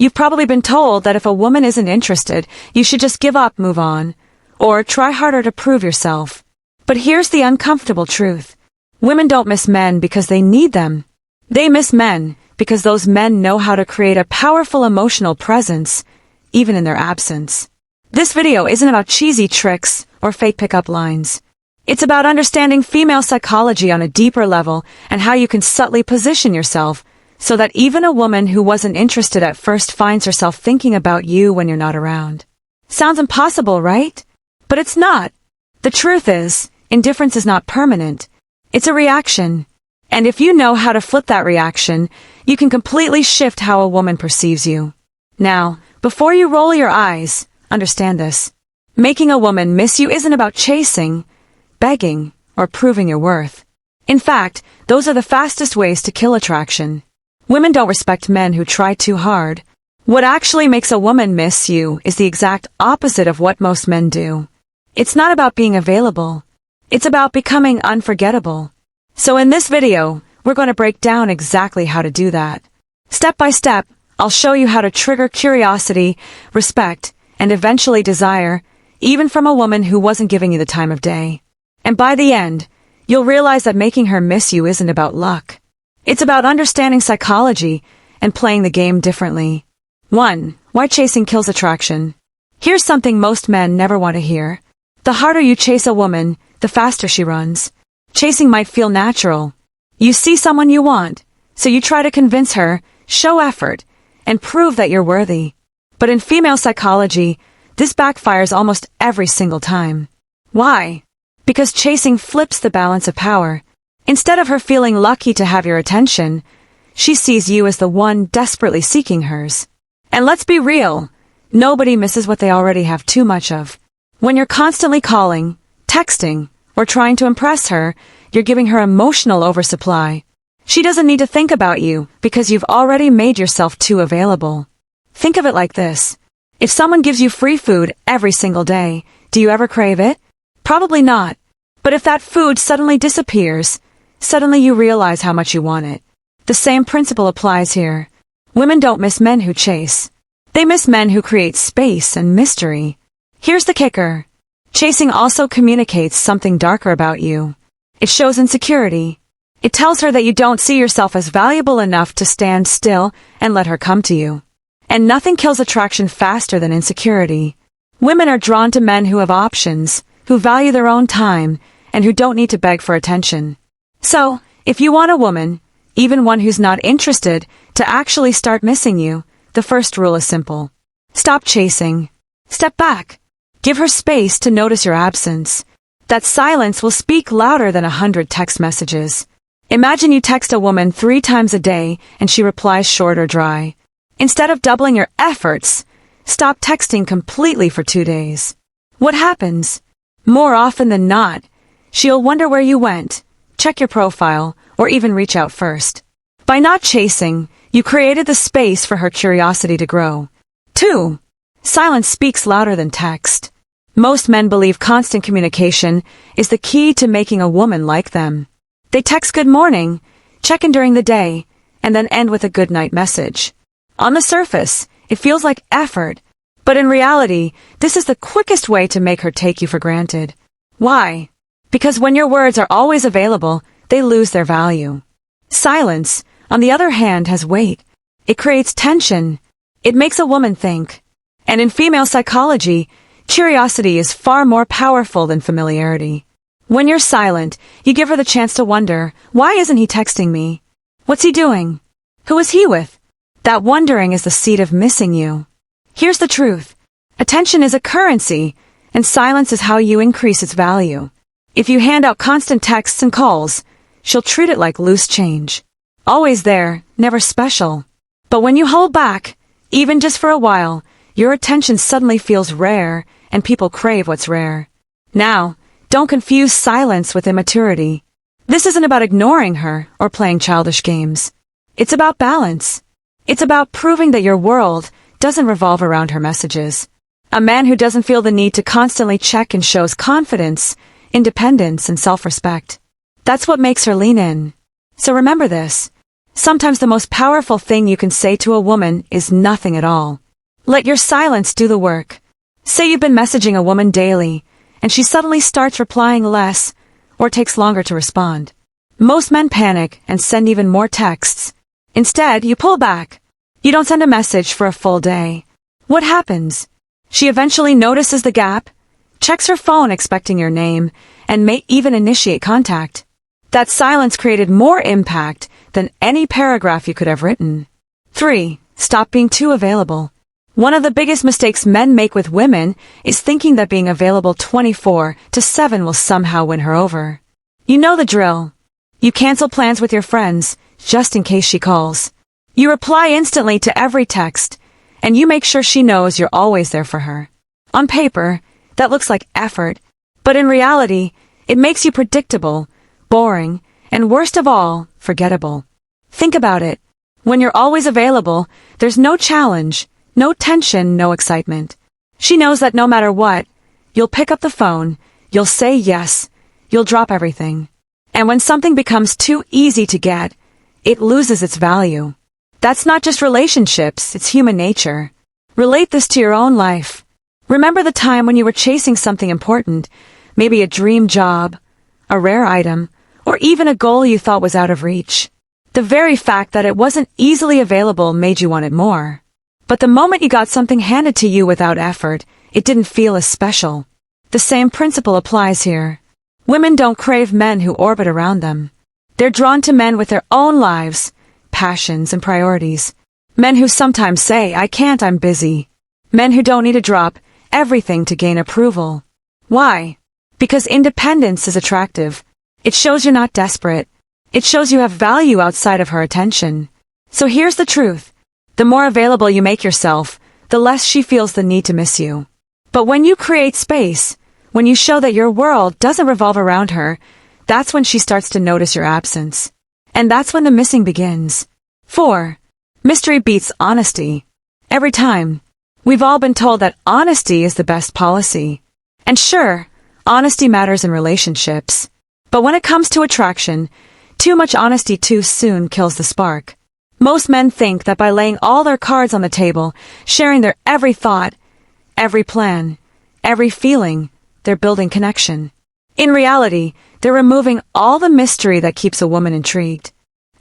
You've probably been told that if a woman isn't interested, you should just give up, move on, or try harder to prove yourself. But here's the uncomfortable truth. Women don't miss men because they need them. They miss men because those men know how to create a powerful emotional presence, even in their absence. This video isn't about cheesy tricks or fake pickup lines. It's about understanding female psychology on a deeper level and how you can subtly position yourself so that even a woman who wasn't interested at first finds herself thinking about you when you're not around. Sounds impossible, right? But it's not. The truth is, indifference is not permanent. It's a reaction. And if you know how to flip that reaction, you can completely shift how a woman perceives you. Now, before you roll your eyes, understand this. Making a woman miss you isn't about chasing, begging, or proving your worth. In fact, those are the fastest ways to kill attraction. Women don't respect men who try too hard. What actually makes a woman miss you is the exact opposite of what most men do. It's not about being available. It's about becoming unforgettable. So in this video, we're going to break down exactly how to do that. Step by step, I'll show you how to trigger curiosity, respect, and eventually desire, even from a woman who wasn't giving you the time of day. And by the end, you'll realize that making her miss you isn't about luck. It's about understanding psychology and playing the game differently. 1. Why chasing kills attraction. Here's something most men never want to hear. The harder you chase a woman, the faster she runs. Chasing might feel natural. You see someone you want, so you try to convince her, show effort, and prove that you're worthy. But in female psychology, this backfires almost every single time. Why? Because chasing flips the balance of power. Instead of her feeling lucky to have your attention, she sees you as the one desperately seeking hers. And let's be real, nobody misses what they already have too much of. When you're constantly calling, texting, or trying to impress her, you're giving her emotional oversupply. She doesn't need to think about you because you've already made yourself too available. Think of it like this. If someone gives you free food every single day, do you ever crave it? Probably not. But if that food suddenly disappears, suddenly you realize how much you want it. The same principle applies here. Women don't miss men who chase. They miss men who create space and mystery. Here's the kicker. Chasing also communicates something darker about you. It shows insecurity. It tells her that you don't see yourself as valuable enough to stand still and let her come to you. And nothing kills attraction faster than insecurity. Women are drawn to men who have options, who value their own time, and who don't need to beg for attention. So, if you want a woman, even one who's not interested, to actually start missing you, the first rule is simple. Stop chasing. Step back. Give her space to notice your absence. That silence will speak louder than 100 text messages. Imagine you text a woman 3 times a day and she replies short or dry. Instead of doubling your efforts, stop texting completely for 2 days. What happens? More often than not, she'll wonder where you went, check your profile, or even reach out first. By not chasing, you created the space for her curiosity to grow. 2. Silence speaks louder than text. Most men believe constant communication is the key to making a woman like them. They text good morning, check in during the day, and then end with a good night message. On the surface, it feels like effort, but in reality, this is the quickest way to make her take you for granted. Why? Because when your words are always available, they lose their value. Silence, on the other hand, has weight. It creates tension. It makes a woman think. And in female psychology, curiosity is far more powerful than familiarity. When you're silent, you give her the chance to wonder, why isn't he texting me? What's he doing? Who is he with? That wondering is the seed of missing you. Here's the truth. Attention is a currency, and silence is how you increase its value. If you hand out constant texts and calls, she'll treat it like loose change. Always there, never special. But when you hold back, even just for a while, your attention suddenly feels rare, and people crave what's rare. Now, don't confuse silence with immaturity. This isn't about ignoring her or playing childish games. It's about balance. It's about proving that your world doesn't revolve around her messages. A man who doesn't feel the need to constantly check and shows confidence, independence, and self-respect. That's what makes her lean in. So remember this. Sometimes the most powerful thing you can say to a woman is nothing at all. Let your silence do the work. Say you've been messaging a woman daily, and she suddenly starts replying less, or takes longer to respond. Most men panic and send even more texts. Instead, you pull back. You don't send a message for a full day. What happens? She eventually notices the gap, checks her phone expecting your name, and may even initiate contact. That silence created more impact than any paragraph you could have written. 3. Stop being too available. One of the biggest mistakes men make with women is thinking that being available 24/7 will somehow win her over. You know the drill. You cancel plans with your friends, just in case she calls. You reply instantly to every text, and you make sure she knows you're always there for her. On paper, that looks like effort, but in reality, it makes you predictable, boring, and worst of all, forgettable. Think about it. When you're always available, there's no challenge, no tension, no excitement. She knows that no matter what, you'll pick up the phone, you'll say yes, you'll drop everything. And when something becomes too easy to get, it loses its value. That's not just relationships, it's human nature. Relate this to your own life. Remember the time when you were chasing something important, maybe a dream job, a rare item, or even a goal you thought was out of reach. The very fact that it wasn't easily available made you want it more. But the moment you got something handed to you without effort, it didn't feel as special. The same principle applies here. Women don't crave men who orbit around them. They're drawn to men with their own lives, passions, and priorities. Men who sometimes say, "I can't, I'm busy." Men who don't need to drop everything to gain approval. Why? Because independence is attractive. It shows you're not desperate. It shows you have value outside of her attention. So here's the truth. The more available you make yourself, the less she feels the need to miss you. But when you create space, when you show that your world doesn't revolve around her, that's when she starts to notice your absence. And that's when the missing begins. 4. Mystery beats honesty. Every time. We've all been told that honesty is the best policy. And sure, honesty matters in relationships. But when it comes to attraction, too much honesty too soon kills the spark. Most men think that by laying all their cards on the table, sharing their every thought, every plan, every feeling, they're building connection. In reality, they're removing all the mystery that keeps a woman intrigued.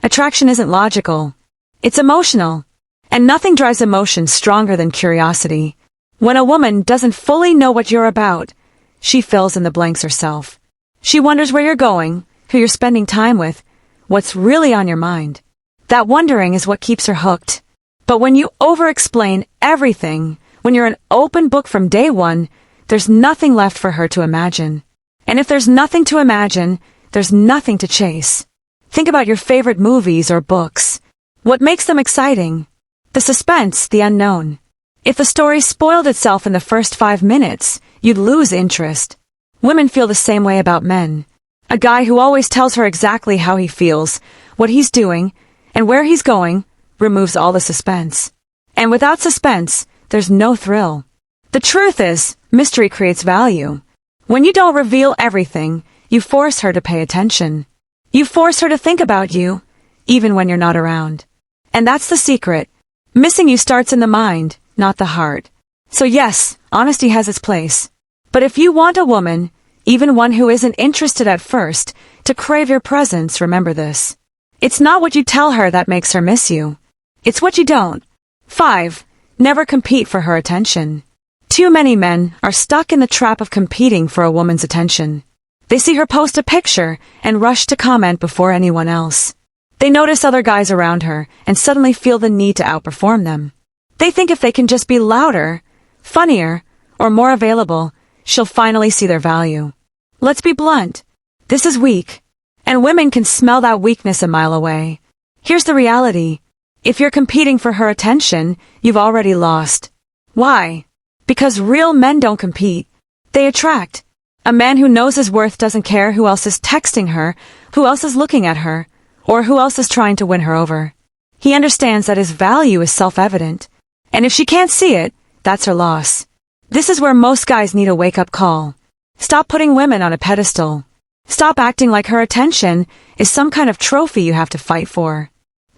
Attraction isn't logical. It's emotional. And nothing drives emotion stronger than curiosity. When a woman doesn't fully know what you're about, she fills in the blanks herself. She wonders where you're going, who you're spending time with, what's really on your mind. That wondering is what keeps her hooked. But when you over-explain everything, when you're an open book from day one, there's nothing left for her to imagine. And if there's nothing to imagine, there's nothing to chase. Think about your favorite movies or books. What makes them exciting? The suspense, the unknown. If the story spoiled itself in the first 5 minutes, you'd lose interest. Women feel the same way about men. A guy who always tells her exactly how he feels, what he's doing, and where he's going, removes all the suspense. And without suspense, there's no thrill. The truth is, mystery creates value. When you don't reveal everything, you force her to pay attention. You force her to think about you, even when you're not around. And that's the secret. Missing you starts in the mind, not the heart. So yes, honesty has its place. But if you want a woman, even one who isn't interested at first, to crave your presence, remember this. It's not what you tell her that makes her miss you. It's what you don't. 5. Never compete for her attention. Too many men are stuck in the trap of competing for a woman's attention. They see her post a picture and rush to comment before anyone else. They notice other guys around her and suddenly feel the need to outperform them. They think if they can just be louder, funnier, or more available, she'll finally see their value. Let's be blunt. This is weak. And women can smell that weakness a mile away. Here's the reality. If you're competing for her attention, you've already lost. Why? Because real men don't compete. They attract. A man who knows his worth doesn't care who else is texting her, who else is looking at her, or who else is trying to win her over. He understands that his value is self-evident. And if she can't see it, that's her loss. This is where most guys need a wake-up call. Stop putting women on a pedestal. Stop acting like her attention is some kind of trophy you have to fight for.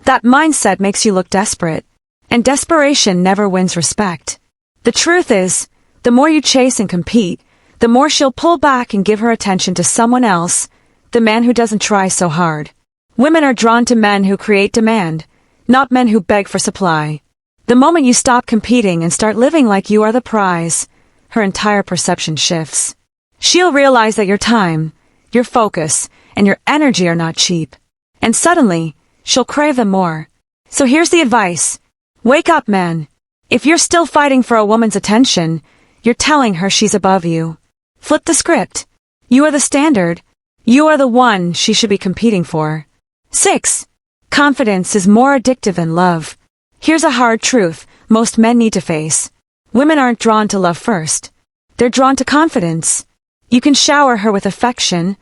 That mindset makes you look desperate, and desperation never wins respect. The truth is, the more you chase and compete, the more she'll pull back and give her attention to someone else, the man who doesn't try so hard. Women are drawn to men who create demand, not men who beg for supply. The moment you stop competing and start living like you are the prize, her entire perception shifts. She'll realize that your time, your focus, and your energy are not cheap. And suddenly, she'll crave them more. So here's the advice. Wake up, man. If you're still fighting for a woman's attention, you're telling her she's above you. Flip the script. You are the standard. You are the one she should be competing for. 6. Confidence is more addictive than love. Here's a hard truth most men need to face. Women aren't drawn to love first. They're drawn to confidence. You can shower her with affection,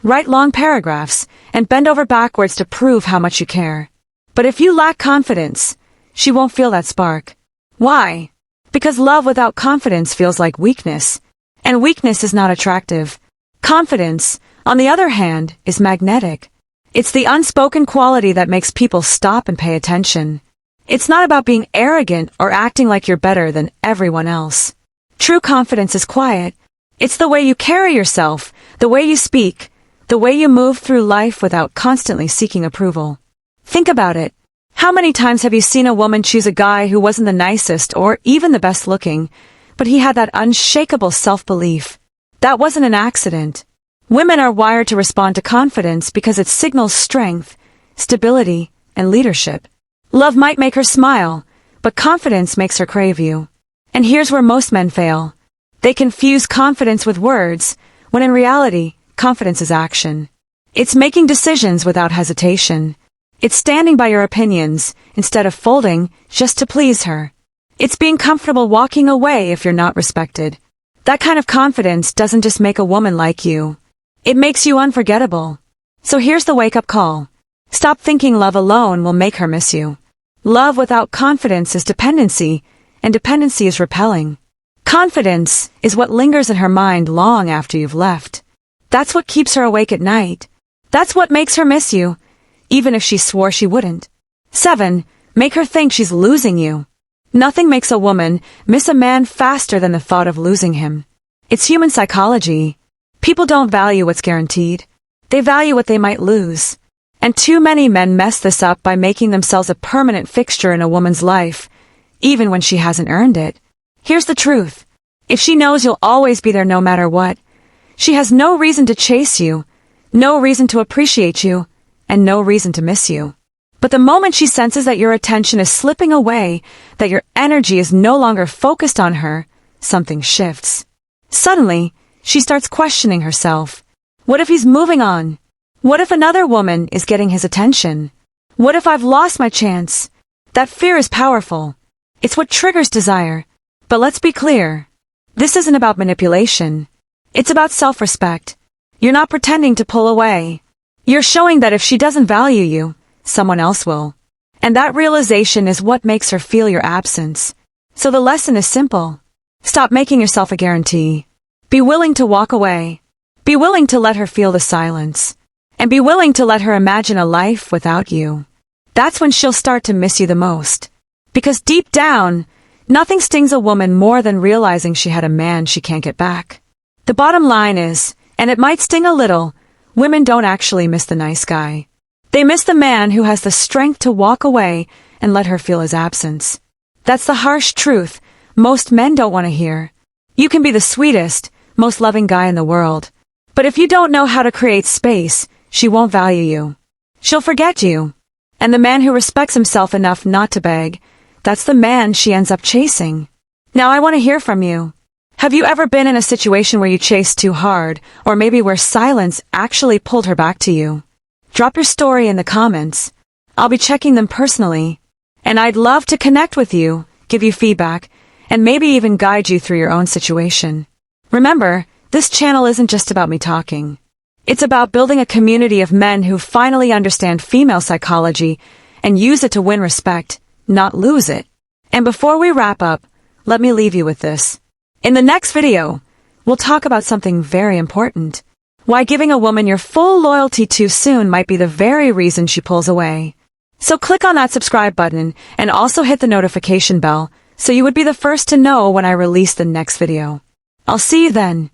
write long paragraphs, and bend over backwards to prove how much you care. But if you lack confidence, she won't feel that spark. Why? Because love without confidence feels like weakness, and weakness is not attractive. Confidence, on the other hand, is magnetic. It's the unspoken quality that makes people stop and pay attention. It's not about being arrogant or acting like you're better than everyone else. True confidence is quiet. It's the way you carry yourself, the way you speak, the way you move through life without constantly seeking approval. Think about it. How many times have you seen a woman choose a guy who wasn't the nicest or even the best looking, but he had that unshakable self-belief? That wasn't an accident. Women are wired to respond to confidence because it signals strength, stability, and leadership. Love might make her smile, but confidence makes her crave you. And here's where most men fail. They confuse confidence with words, when in reality, confidence is action. It's making decisions without hesitation. It's standing by your opinions, instead of folding, just to please her. It's being comfortable walking away if you're not respected. That kind of confidence doesn't just make a woman like you. It makes you unforgettable. So here's the wake-up call. Stop thinking love alone will make her miss you. Love without confidence is dependency, and dependency is repelling. Confidence is what lingers in her mind long after you've left. That's what keeps her awake at night. That's what makes her miss you, even if she swore she wouldn't. 7. Make her think she's losing you. Nothing makes a woman miss a man faster than the thought of losing him. It's human psychology. People don't value what's guaranteed. They value what they might lose. And too many men mess this up by making themselves a permanent fixture in a woman's life, even when she hasn't earned it. Here's the truth. If she knows you'll always be there no matter what, she has no reason to chase you, no reason to appreciate you, and no reason to miss you. But the moment she senses that your attention is slipping away, that your energy is no longer focused on her, something shifts. Suddenly, she starts questioning herself. What if he's moving on? What if another woman is getting his attention? What if I've lost my chance? That fear is powerful. It's what triggers desire. But let's be clear. This isn't about manipulation. It's about self-respect. You're not pretending to pull away. You're showing that if she doesn't value you, someone else will. And that realization is what makes her feel your absence. So the lesson is simple. Stop making yourself a guarantee. Be willing to walk away. Be willing to let her feel the silence. And be willing to let her imagine a life without you. That's when she'll start to miss you the most. Because deep down, nothing stings a woman more than realizing she had a man she can't get back. The bottom line is, and it might sting a little, women don't actually miss the nice guy. They miss the man who has the strength to walk away and let her feel his absence. That's the harsh truth most men don't want to hear. You can be the sweetest, most loving guy in the world. But if you don't know how to create space, she won't value you. She'll forget you. And the man who respects himself enough not to beg, that's the man she ends up chasing. Now I want to hear from you. Have you ever been in a situation where you chased too hard, or maybe where silence actually pulled her back to you? Drop your story in the comments. I'll be checking them personally. And I'd love to connect with you, give you feedback, and maybe even guide you through your own situation. Remember, this channel isn't just about me talking. It's about building a community of men who finally understand female psychology and use it to win respect, not lose it. And before we wrap up, let me leave you with this. In the next video, we'll talk about something very important. Why giving a woman your full loyalty too soon might be the very reason she pulls away. So click on that subscribe button and also hit the notification bell so you would be the first to know when I release the next video. I'll see you then.